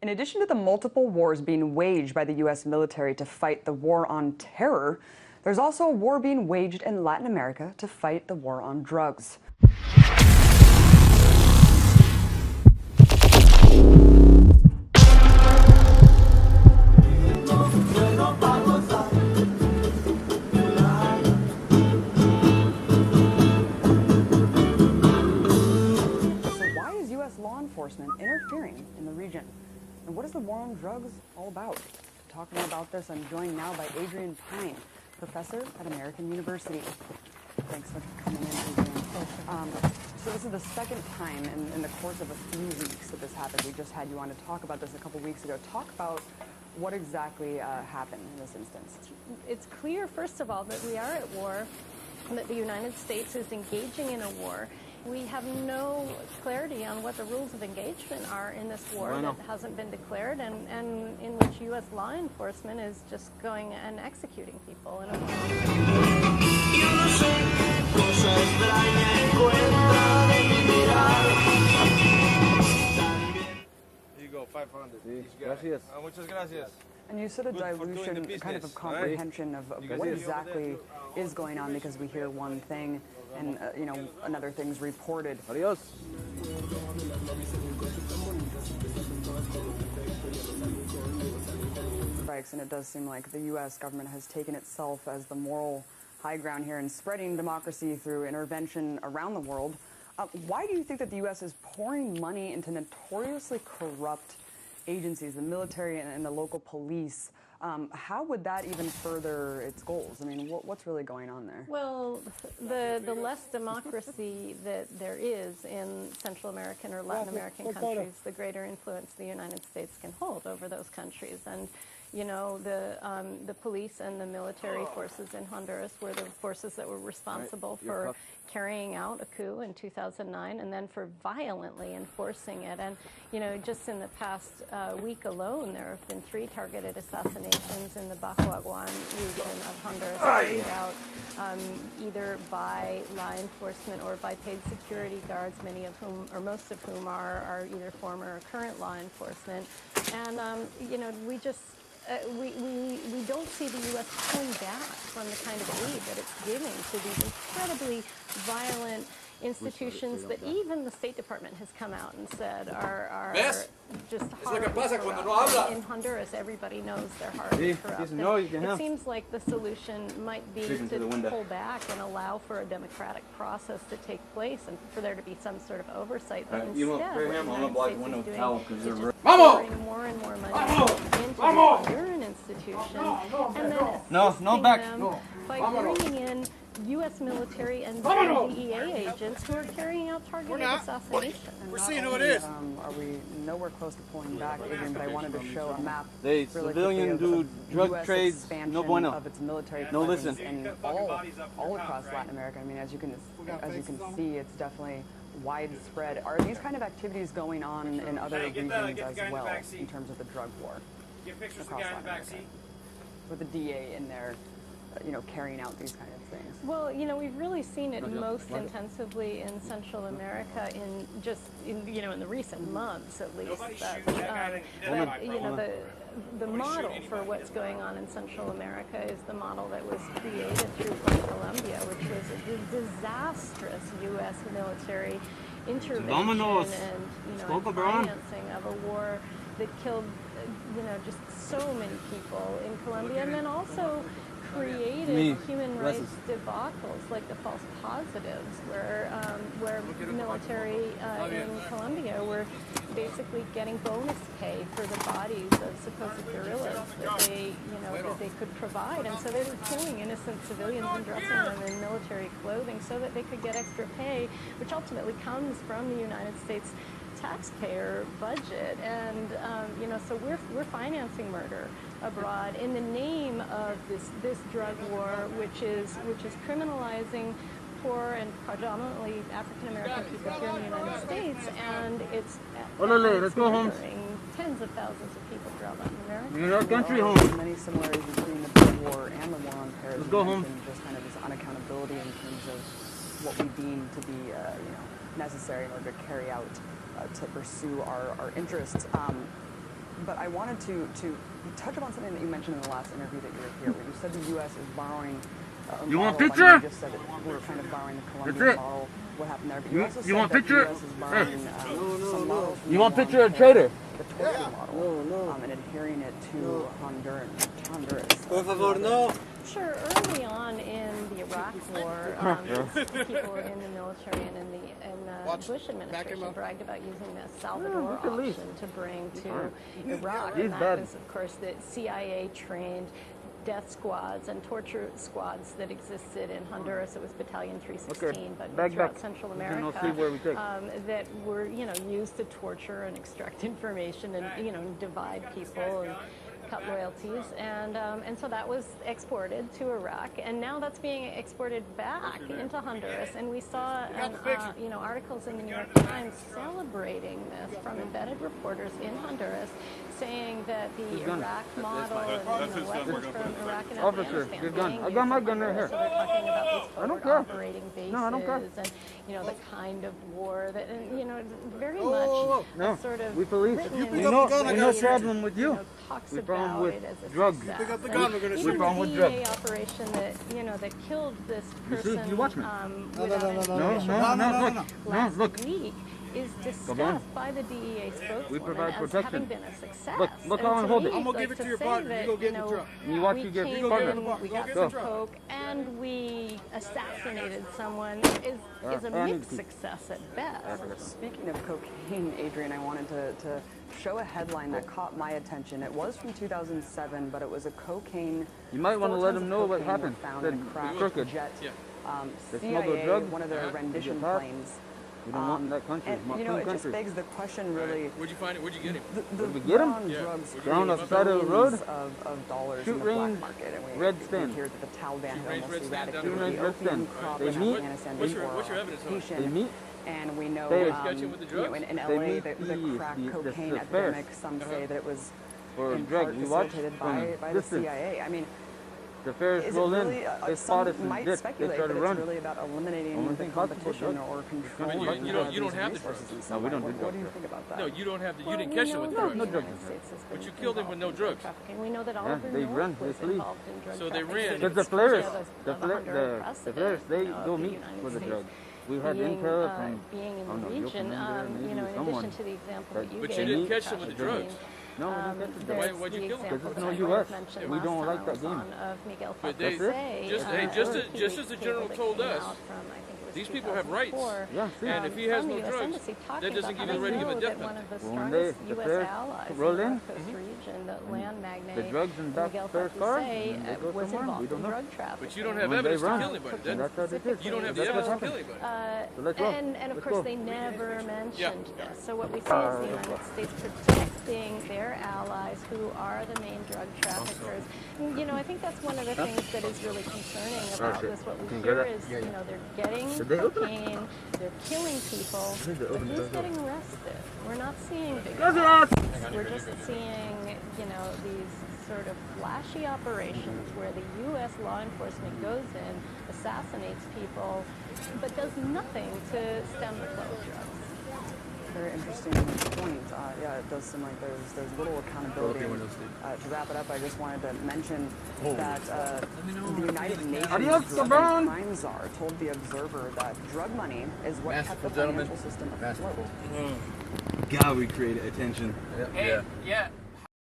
In addition to the multiple wars being waged by the U.S. military to fight the war on terror, there's also a war being waged in Latin America to fight the war on drugs. Interfering in the region. And what is the war on drugs all about? To talk more about this, I'm joined now by Adrian Pine, professor at American University. Thanks so much for coming in, Adrian. So this is the second time in the course of a few weeks that this happened. We just had you on to talk about this a couple weeks ago. Talk about what exactly happened in this instance. It's clear, first of all, that we are at war, that the United States is engaging in a war. We have no clarity on what the rules of engagement are in this war that hasn't been declared, and in which U.S. law enforcement is just going and executing people in a war. Here you go, 500. Sí, gracias. Muchas gracias. And you said a dilution, kind of a comprehension of what exactly is going on, because we hear one thing and another thing's reported. Adios. Strikes, and it does seem like the U.S. government has taken itself as the moral high ground here in spreading democracy through intervention around the world. Why do you think that the U.S. is pouring money into notoriously corrupt agencies, the military and the local police? How would that even further its goals? I mean, what's really going on there? Well, the less democracy that there is in Central American or Latin American countries, the greater influence the United States can hold over those countries. And you know, the police and the military forces in Honduras were the forces that were responsible for carrying out a coup in 2009 and then for violently enforcing it. And, you know, just in the past week alone, there have been 3 targeted assassinations in the Bacoaguan region of Honduras carried out either by law enforcement or by paid security guards, many of whom, or most of whom are either former or current law enforcement. And, you know, we just... we don't see the U.S. pulling back from the kind of aid that it's giving to these incredibly violent institutions that even the State Department has come out and said are just horribly corrupt. In Honduras, everybody knows they're horribly corrupt. It seems like the solution might be to pull back and allow for a democratic process to take place and for there to be some sort of oversight. But instead, what the United States is doing is just pouring more and more money into the Honduran institution and then assisting them by bringing in U.S. military and DEA agents who are carrying out targeted assassinations. We're seeing who it is. Are we nowhere close to pulling back, Adrian? But I wanted to show a map. They really civilian do drug trades. No bueno. Of its military no listen. And all across Latin America. I mean, as you can see, it's definitely widespread. Are these kind of activities going on in other regions as well in terms of the drug war across Latin America? With the DA in there, carrying out these kind of things? Well, you know, we've really seen it most intensively in Central America in the recent months, at least. The model for what's going on in Central America is the model that was created through Colombia, which was a disastrous U.S. military intervention and financing of a war that killed, just so many people in Colombia, and then also created human rights debacles like the false positives, where military in Colombia were basically getting bonus pay for the bodies of supposed guerrillas that they could provide, and so they were killing innocent civilians and dressing them in military clothing so that they could get extra pay, which ultimately comes from the United States taxpayer budget. And so we're financing murder abroad in the name of this drug war, which is criminalizing poor and predominantly African American people here in the United States, and it's murdering tens of thousands of people throughout Latin America. You're in our country, home. Many similarities between the drug war and the war on terror. Let's go home. And just kind of this unaccountability in terms of what we deem to be necessary in order to carry out to pursue our interests. But I wanted to touch upon something that you mentioned in the last interview that you were here, where you said the U.S. is borrowing. You want a model. picture? I mean, you just said that we're kind of borrowing the Colombian model. What happened there? But you also said want that picture? the U.S. is borrowing some models. You want picture of Trader? The torture model, and adhering it to Honduras. Por favor, no. Sure. Early on in the Iraq War, people in the military and in the Bush administration bragged about using the Salvador option to bring to Iraq. And that was, of course, the CIA-trained death squads and torture squads that existed in Honduras. It was Battalion 316, but throughout Central America, that were, used to torture and extract information and, divide people and cut loyalties, and so that was exported to Iraq, and now that's being exported back into Honduras. And we saw, articles in the New York Times celebrating this from embedded reporters in Honduras, saying that the Iraq model and weapons from Iraq and Afghanistan. Good gun. I got my gun right here. So they're talking about these forward operating bases, I don't care. and the kind of war that, very much sort of. We police. We no problem with you. Talks We about problem with it as a drugs. success. Pick up the gun, we're going to shoot. Even the DEA operation that that killed this person you watch me. without last look. week is discussed by the DEA spokeswoman We provide as protection. having been a success. Look And how I'm to holding. me, I'm gonna give like, it to your say partner. that, You go get in the truck. You watch we you get came partner. in, we got Go. some coke, and we assassinated someone is a mixed success at best. Speaking of cocaine, Adrian, I wanted to show a headline that caught my attention. It was from 2007, but it was a cocaine. You might want to 4 let tons them of know what cocaine were happened. found Said in a crashed crooked. jet. They smuggled CIA, drugs. one of their rendition caught. planes. We don't want in that country. And It's it two just countries. begs the question, really. Where'd you find it? Where'd you get him? The we get 'em? war on drugs Down creates the side of the road. billions of dollars Shoot in the black range, market, and red we stand. hear that the Taliban had range, almost red stand, eradicated down the there. Red opium stand. crop They in meet. Afghanistan What's before your evidence on it? They occupation. meet. And we know, They catch him with the drugs? in They LA, meet the crack cocaine the epidemic, some say that it was For in drugs. part We watch facilitated from by the distance. CIA. I mean, The Ferris is it roll in. really, They spot us some and might dip. They speculate try that to it's run. really about eliminating Only the thing possible for competition drugs. or controlling you don't these have the resources drugs. in No, some we way. don't do What do you drugs. think about that? No, you don't have the. You Well, didn't we catch him know with that drugs. no the drugs. United States has But been you killed him with no involved in drug drugs. trafficking. We know that Yeah, Oliver they North run, they was flee. involved in drug So they trafficking. ran. Because the It's flares, of the precedent, flares, they of go the meet United with the States drugs. We had being, intel from. being in oh, no, the you'll region, remember, maybe in someone addition to the example that you But gave. you didn't of catch him with the trafficking, drugs. No, we didn't catch the drugs. there's Why'd you the kill him? example Because that it's I no US. mentioned We last don't like time that game. Of Miguel But That's it? Falcone, just as the general told us, these people have rights. Yeah, see. And if he has no drugs, that doesn't give you the right to give a death One penalty. of the Well, when strongest the U.S. flares allies roll in the in, North Coast region, the land magnate the drugs in back Miguel Ferris cars, Falcone, and they go was somewhere, we involved in don't know. drug trafficking. But you don't have When evidence they to run. kill anybody. And that's how they did. You don't have the That's what evidence to kill happened. anybody. So let's go. And of Let's course, go. they never mentioned this. So what we see is the United States protecting their allies who are the main drug traffickers. And, I think that's one of the things that is really concerning about Okay. this. What we Can you hear get is, they're getting Did they open it? cocaine, they're killing people, think they but opened who's it. getting arrested? We're not seeing big Yes, arrests. We're just seeing, these sort of flashy operations where the U.S. law enforcement goes in, assassinates people, but does nothing to stem the flow of drugs. Very interesting point. Yeah, it does seem like there's little accountability. To wrap it up, I just wanted to mention that the United Nations Adios, Drug Copan. and Crime Czar told The Observer that drug money is what kept the financial system afloat. God, we created attention. Hey, yeah.